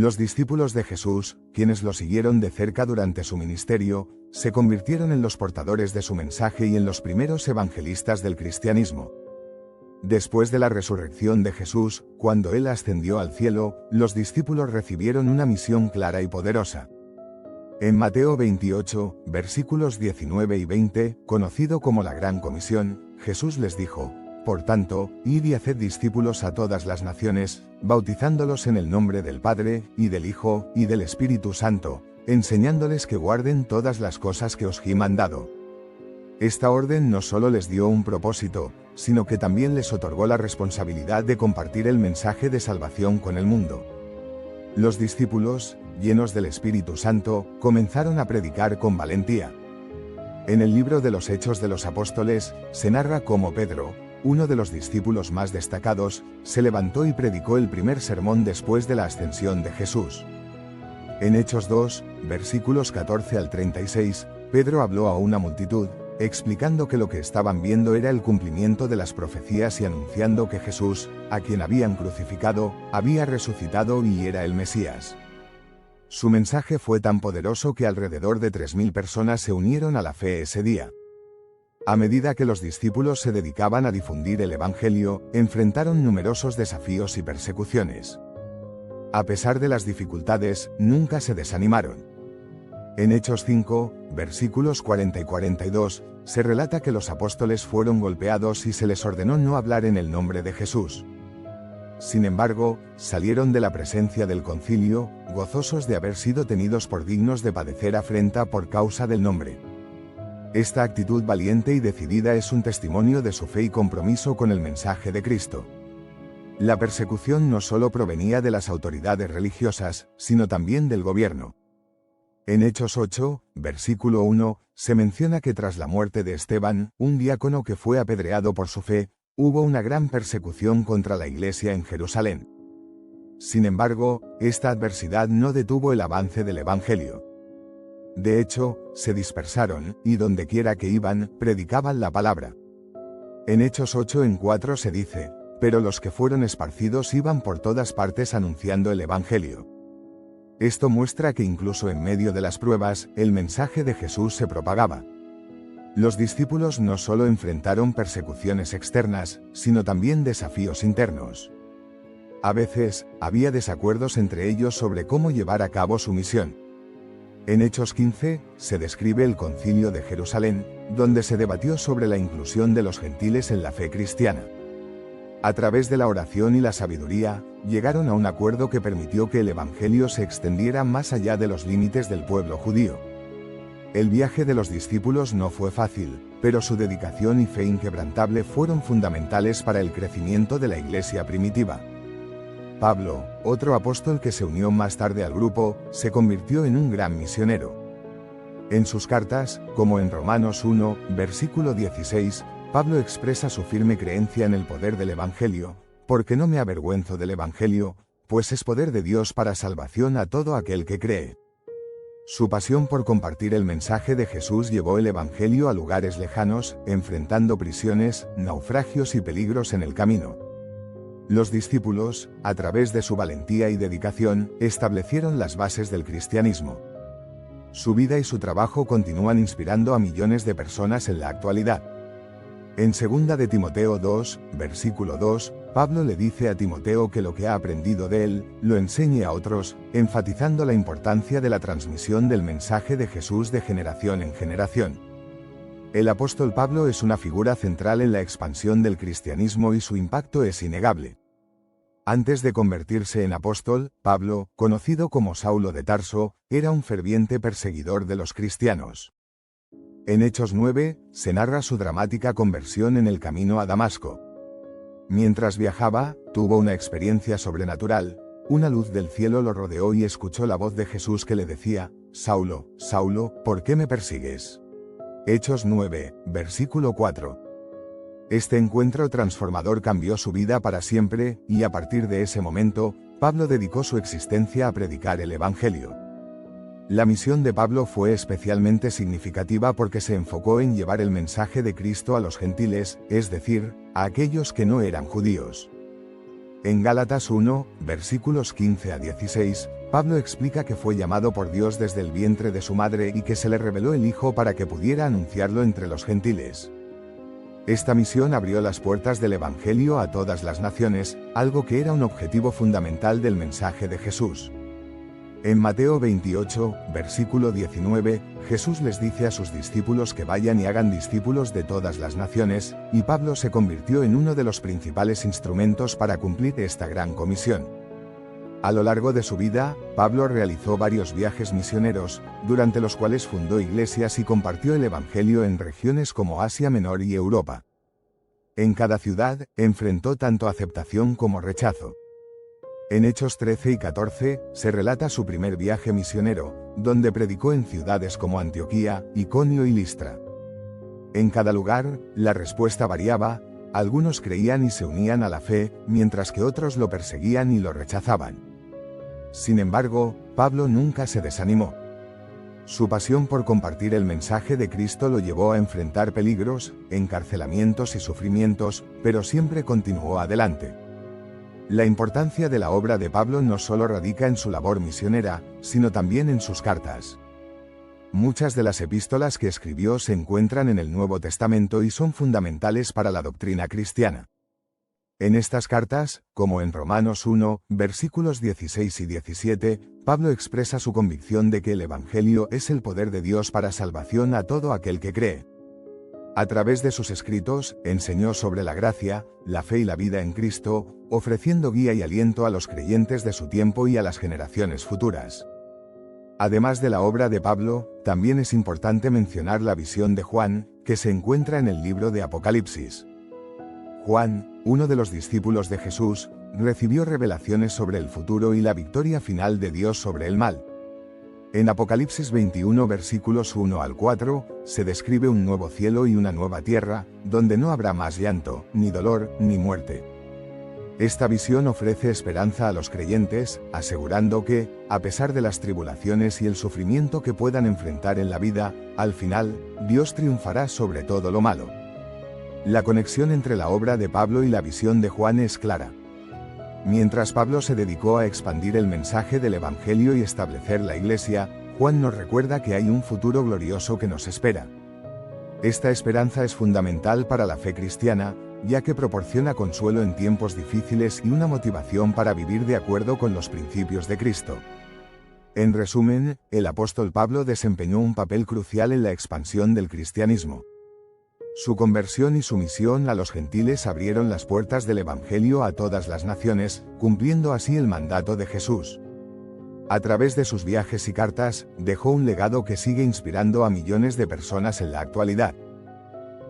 Los discípulos de Jesús, quienes lo siguieron de cerca durante su ministerio, se convirtieron en los portadores de su mensaje y en los primeros evangelistas del cristianismo. Después de la resurrección de Jesús, cuando Él ascendió al cielo, los discípulos recibieron una misión clara y poderosa. En Mateo 28, versículos 19 y 20, conocido como la Gran Comisión, Jesús les dijo: Por tanto, id y haced discípulos a todas las naciones, bautizándolos en el nombre del Padre, y del Hijo, y del Espíritu Santo, enseñándoles que guarden todas las cosas que os he mandado. Esta orden no solo les dio un propósito, sino que también les otorgó la responsabilidad de compartir el mensaje de salvación con el mundo. Los discípulos, llenos del Espíritu Santo, comenzaron a predicar con valentía. En el libro de los Hechos de los Apóstoles, se narra cómo Pedro, uno de los discípulos más destacados, se levantó y predicó el primer sermón después de la ascensión de Jesús. En Hechos 2, versículos 14 al 36, Pedro habló a una multitud, explicando que lo que estaban viendo era el cumplimiento de las profecías y anunciando que Jesús, a quien habían crucificado, había resucitado y era el Mesías. Su mensaje fue tan poderoso que alrededor de 3.000 personas se unieron a la fe ese día. A medida que los discípulos se dedicaban a difundir el Evangelio, enfrentaron numerosos desafíos y persecuciones. A pesar de las dificultades, nunca se desanimaron. En Hechos 5, versículos 40 y 42, se relata que los apóstoles fueron golpeados y se les ordenó no hablar en el nombre de Jesús. Sin embargo, salieron de la presencia del concilio, gozosos de haber sido tenidos por dignos de padecer afrenta por causa del nombre. Esta actitud valiente y decidida es un testimonio de su fe y compromiso con el mensaje de Cristo. La persecución no solo provenía de las autoridades religiosas, sino también del gobierno. En Hechos 8, versículo 1, se menciona que tras la muerte de Esteban, un diácono que fue apedreado por su fe, hubo una gran persecución contra la iglesia en Jerusalén. Sin embargo, esta adversidad no detuvo el avance del Evangelio. De hecho, se dispersaron, y dondequiera que iban, predicaban la palabra. En Hechos 8:4 se dice: pero los que fueron esparcidos iban por todas partes anunciando el Evangelio. Esto muestra que incluso en medio de las pruebas, el mensaje de Jesús se propagaba. Los discípulos no solo enfrentaron persecuciones externas, sino también desafíos internos. A veces, había desacuerdos entre ellos sobre cómo llevar a cabo su misión. En Hechos 15, se describe el Concilio de Jerusalén, donde se debatió sobre la inclusión de los gentiles en la fe cristiana. A través de la oración y la sabiduría, llegaron a un acuerdo que permitió que el Evangelio se extendiera más allá de los límites del pueblo judío. El viaje de los discípulos no fue fácil, pero su dedicación y fe inquebrantable fueron fundamentales para el crecimiento de la iglesia primitiva. Pablo, otro apóstol que se unió más tarde al grupo, se convirtió en un gran misionero. En sus cartas, como en Romanos 1, versículo 16, Pablo expresa su firme creencia en el poder del Evangelio, porque no me avergüenzo del Evangelio, pues es poder de Dios para salvación a todo aquel que cree. Su pasión por compartir el mensaje de Jesús llevó el Evangelio a lugares lejanos, enfrentando prisiones, naufragios y peligros en el camino. Los discípulos, a través de su valentía y dedicación, establecieron las bases del cristianismo. Su vida y su trabajo continúan inspirando a millones de personas en la actualidad. En 2 de Timoteo 2, versículo 2, Pablo le dice a Timoteo que lo que ha aprendido de él, lo enseñe a otros, enfatizando la importancia de la transmisión del mensaje de Jesús de generación en generación. El apóstol Pablo es una figura central en la expansión del cristianismo y su impacto es innegable. Antes de convertirse en apóstol, Pablo, conocido como Saulo de Tarso, era un ferviente perseguidor de los cristianos. En Hechos 9, se narra su dramática conversión en el camino a Damasco. Mientras viajaba, tuvo una experiencia sobrenatural, una luz del cielo lo rodeó y escuchó la voz de Jesús que le decía: Saulo, Saulo, ¿por qué me persigues? Hechos 9, versículo 4. Este encuentro transformador cambió su vida para siempre, y a partir de ese momento, Pablo dedicó su existencia a predicar el Evangelio. La misión de Pablo fue especialmente significativa porque se enfocó en llevar el mensaje de Cristo a los gentiles, es decir, a aquellos que no eran judíos. En Gálatas 1, versículos 15 a 16, Pablo explica que fue llamado por Dios desde el vientre de su madre y que se le reveló el Hijo para que pudiera anunciarlo entre los gentiles. Esta misión abrió las puertas del Evangelio a todas las naciones, algo que era un objetivo fundamental del mensaje de Jesús. En Mateo 28, versículo 19, Jesús les dice a sus discípulos que vayan y hagan discípulos de todas las naciones, y Pablo se convirtió en uno de los principales instrumentos para cumplir esta gran comisión. A lo largo de su vida, Pablo realizó varios viajes misioneros, durante los cuales fundó iglesias y compartió el Evangelio en regiones como Asia Menor y Europa. En cada ciudad, enfrentó tanto aceptación como rechazo. En Hechos 13 y 14, se relata su primer viaje misionero, donde predicó en ciudades como Antioquía, Iconio y Listra. En cada lugar, la respuesta variaba, algunos creían y se unían a la fe, mientras que otros lo perseguían y lo rechazaban. Sin embargo, Pablo nunca se desanimó. Su pasión por compartir el mensaje de Cristo lo llevó a enfrentar peligros, encarcelamientos y sufrimientos, pero siempre continuó adelante. La importancia de la obra de Pablo no solo radica en su labor misionera, sino también en sus cartas. Muchas de las epístolas que escribió se encuentran en el Nuevo Testamento y son fundamentales para la doctrina cristiana. En estas cartas, como en Romanos 1, versículos 16 y 17, Pablo expresa su convicción de que el Evangelio es el poder de Dios para salvación a todo aquel que cree. A través de sus escritos, enseñó sobre la gracia, la fe y la vida en Cristo, ofreciendo guía y aliento a los creyentes de su tiempo y a las generaciones futuras. Además de la obra de Pablo, también es importante mencionar la visión de Juan, que se encuentra en el libro de Apocalipsis. Juan, uno de los discípulos de Jesús, recibió revelaciones sobre el futuro y la victoria final de Dios sobre el mal. En Apocalipsis 21 versículos 1 al 4, se describe un nuevo cielo y una nueva tierra, donde no habrá más llanto, ni dolor, ni muerte. Esta visión ofrece esperanza a los creyentes, asegurando que, a pesar de las tribulaciones y el sufrimiento que puedan enfrentar en la vida, al final, Dios triunfará sobre todo lo malo. La conexión entre la obra de Pablo y la visión de Juan es clara. Mientras Pablo se dedicó a expandir el mensaje del Evangelio y establecer la Iglesia, Juan nos recuerda que hay un futuro glorioso que nos espera. Esta esperanza es fundamental para la fe cristiana, ya que proporciona consuelo en tiempos difíciles y una motivación para vivir de acuerdo con los principios de Cristo. En resumen, el apóstol Pablo desempeñó un papel crucial en la expansión del cristianismo. Su conversión y su misión a los gentiles abrieron las puertas del Evangelio a todas las naciones, cumpliendo así el mandato de Jesús. A través de sus viajes y cartas, dejó un legado que sigue inspirando a millones de personas en la actualidad.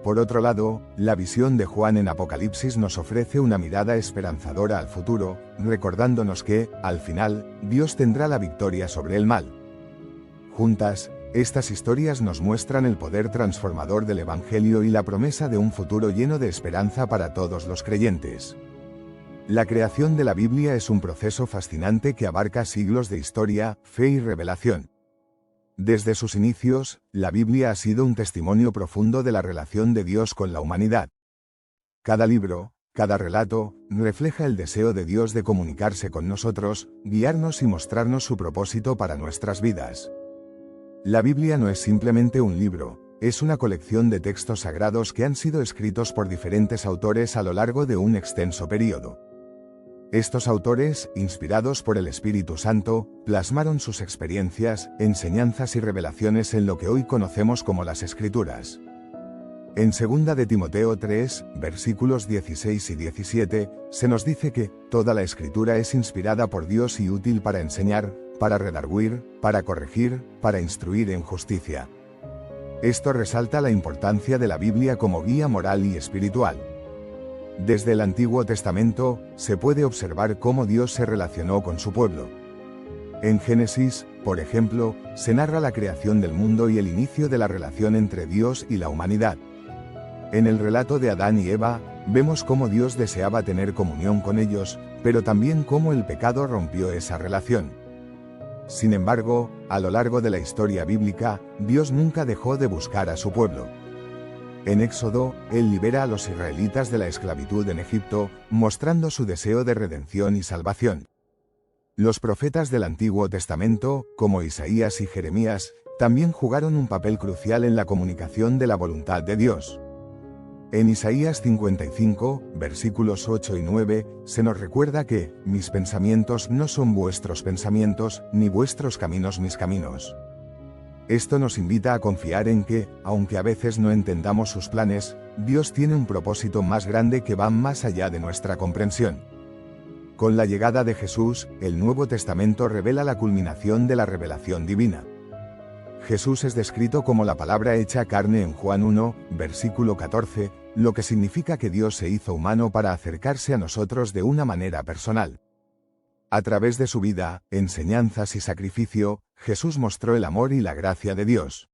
Por otro lado, la visión de Juan en Apocalipsis nos ofrece una mirada esperanzadora al futuro, recordándonos que, al final, Dios tendrá la victoria sobre el mal. Juntas, estas historias nos muestran el poder transformador del Evangelio y la promesa de un futuro lleno de esperanza para todos los creyentes. La creación de la Biblia es un proceso fascinante que abarca siglos de historia, fe y revelación. Desde sus inicios, la Biblia ha sido un testimonio profundo de la relación de Dios con la humanidad. Cada libro, cada relato, refleja el deseo de Dios de comunicarse con nosotros, guiarnos y mostrarnos su propósito para nuestras vidas. La Biblia no es simplemente un libro, es una colección de textos sagrados que han sido escritos por diferentes autores a lo largo de un extenso período. Estos autores, inspirados por el Espíritu Santo, plasmaron sus experiencias, enseñanzas y revelaciones en lo que hoy conocemos como las Escrituras. En 2 de Timoteo 3, versículos 16 y 17, se nos dice que toda la Escritura es inspirada por Dios y útil para enseñar, para redarguir, para corregir, para instruir en justicia. Esto resalta la importancia de la Biblia como guía moral y espiritual. Desde el Antiguo Testamento, se puede observar cómo Dios se relacionó con su pueblo. En Génesis, por ejemplo, se narra la creación del mundo y el inicio de la relación entre Dios y la humanidad. En el relato de Adán y Eva, vemos cómo Dios deseaba tener comunión con ellos, pero también cómo el pecado rompió esa relación. Sin embargo, a lo largo de la historia bíblica, Dios nunca dejó de buscar a su pueblo. En Éxodo, Él libera a los israelitas de la esclavitud en Egipto, mostrando su deseo de redención y salvación. Los profetas del Antiguo Testamento, como Isaías y Jeremías, también jugaron un papel crucial en la comunicación de la voluntad de Dios. En Isaías 55, versículos 8 y 9, se nos recuerda que, mis pensamientos no son vuestros pensamientos, ni vuestros caminos mis caminos. Esto nos invita a confiar en que, aunque a veces no entendamos sus planes, Dios tiene un propósito más grande que va más allá de nuestra comprensión. Con la llegada de Jesús, el Nuevo Testamento revela la culminación de la revelación divina. Jesús es descrito como la palabra hecha carne en Juan 1, versículo 14, lo que significa que Dios se hizo humano para acercarse a nosotros de una manera personal. A través de su vida, enseñanzas y sacrificio, Jesús mostró el amor y la gracia de Dios.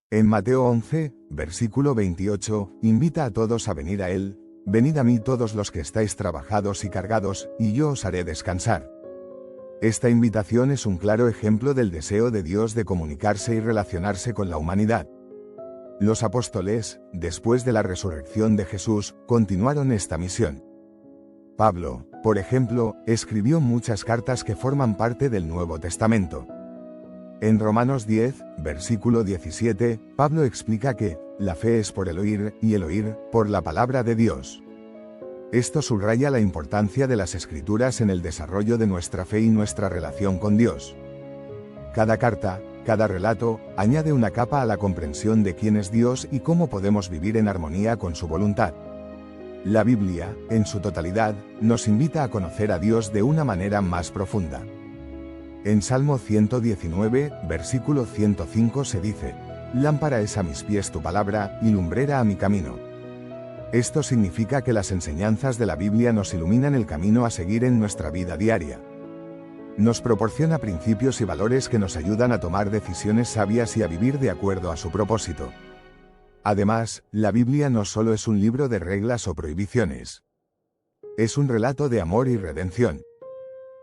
En Mateo 11, versículo 28, invita a todos a venir a Él, venid a mí todos los que estáis trabajados y cargados, y yo os haré descansar. Esta invitación es un claro ejemplo del deseo de Dios de comunicarse y relacionarse con la humanidad. Los apóstoles, después de la resurrección de Jesús, continuaron esta misión. Pablo, por ejemplo, escribió muchas cartas que forman parte del Nuevo Testamento. En Romanos 10, versículo 17, Pablo explica que, la fe es por el oír, y el oír, por la palabra de Dios. Esto subraya la importancia de las Escrituras en el desarrollo de nuestra fe y nuestra relación con Dios. Cada carta, cada relato, añade una capa a la comprensión de quién es Dios y cómo podemos vivir en armonía con su voluntad. La Biblia, en su totalidad, nos invita a conocer a Dios de una manera más profunda. En Salmo 119, versículo 105 se dice, «Lámpara es a mis pies tu palabra, y lumbrera a mi camino». Esto significa que las enseñanzas de la Biblia nos iluminan el camino a seguir en nuestra vida diaria. Nos proporciona principios y valores que nos ayudan a tomar decisiones sabias y a vivir de acuerdo a su propósito. Además, la Biblia no solo es un libro de reglas o prohibiciones. Es un relato de amor y redención.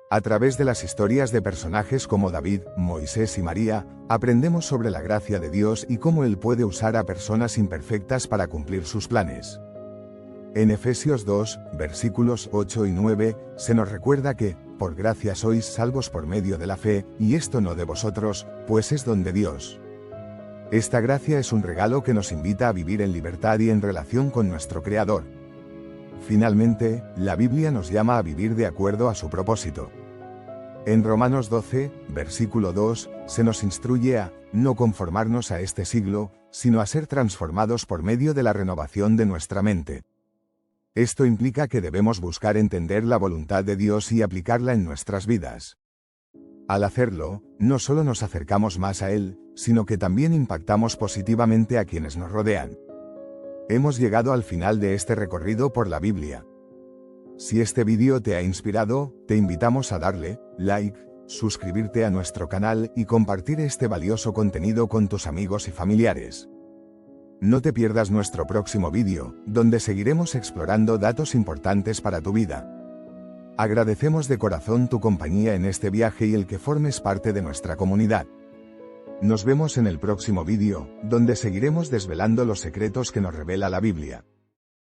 A través de las historias de personajes como David, Moisés y María, aprendemos sobre la gracia de Dios y cómo Él puede usar a personas imperfectas para cumplir sus planes. En Efesios 2, versículos 8 y 9, se nos recuerda que, por gracia sois salvos por medio de la fe, y esto no de vosotros, pues es don de Dios. Esta gracia es un regalo que nos invita a vivir en libertad y en relación con nuestro Creador. Finalmente, la Biblia nos llama a vivir de acuerdo a su propósito. En Romanos 12, versículo 2, se nos instruye a no conformarnos a este siglo, sino a ser transformados por medio de la renovación de nuestra mente. Esto implica que debemos buscar entender la voluntad de Dios y aplicarla en nuestras vidas. Al hacerlo, no solo nos acercamos más a Él, sino que también impactamos positivamente a quienes nos rodean. Hemos llegado al final de este recorrido por la Biblia. Si este vídeo te ha inspirado, te invitamos a darle like, suscribirte a nuestro canal y compartir este valioso contenido con tus amigos y familiares. No te pierdas nuestro próximo vídeo, donde seguiremos explorando datos importantes para tu vida. Agradecemos de corazón tu compañía en este viaje y el que formes parte de nuestra comunidad. Nos vemos en el próximo vídeo, donde seguiremos desvelando los secretos que nos revela la Biblia.